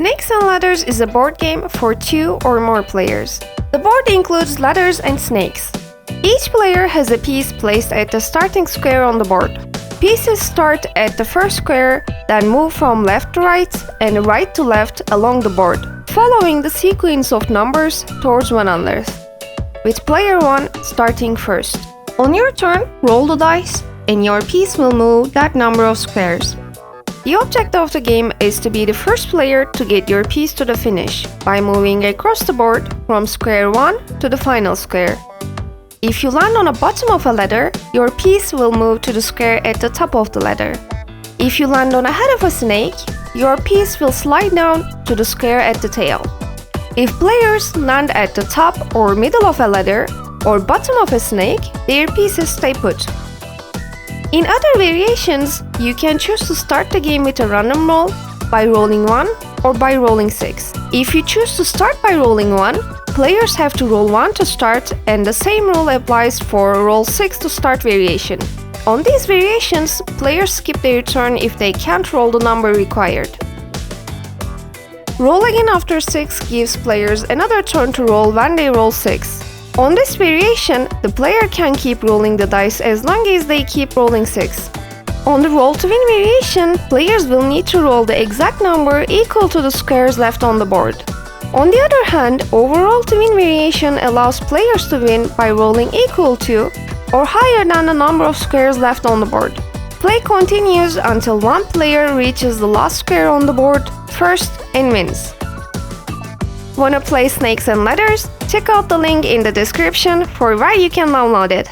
Snakes and Ladders is a board game for 2 or more players. The board includes ladders and snakes. Each player has a piece placed at the starting square on the board. Pieces start at the first square, then move from left to right and right to left along the board, following the sequence of numbers towards one another, with player 1 starting first. On your turn, roll the dice, and your piece will move that number of squares. The object of the game is to be the first player to get your piece to the finish by moving across the board from square 1 to the final square. If you land on the bottom of a ladder, your piece will move to the square at the top of the ladder. If you land on the head of a snake, your piece will slide down to the square at the tail. If players land at the top or middle of a ladder or bottom of a snake, their pieces stay put. In other variations, you can choose to start the game with a random roll by rolling 1 or by rolling 6. If you choose to start by rolling 1, players have to roll 1 to start, and the same rule applies for roll 6 to start variation. On these variations, players skip their turn if they can't roll the number required. Roll again after 6 gives players another turn to roll when they roll 6. On this variation, the player can keep rolling the dice as long as they keep rolling 6. On the roll to win variation, players will need to roll the exact number equal to the squares left on the board. On the other hand, overall to win variation allows players to win by rolling equal to or higher than the number of squares left on the board. Play continues until one player reaches the last square on the board first and wins. Wanna play Snakes and Ladders? Check out the link in the description for where you can download it.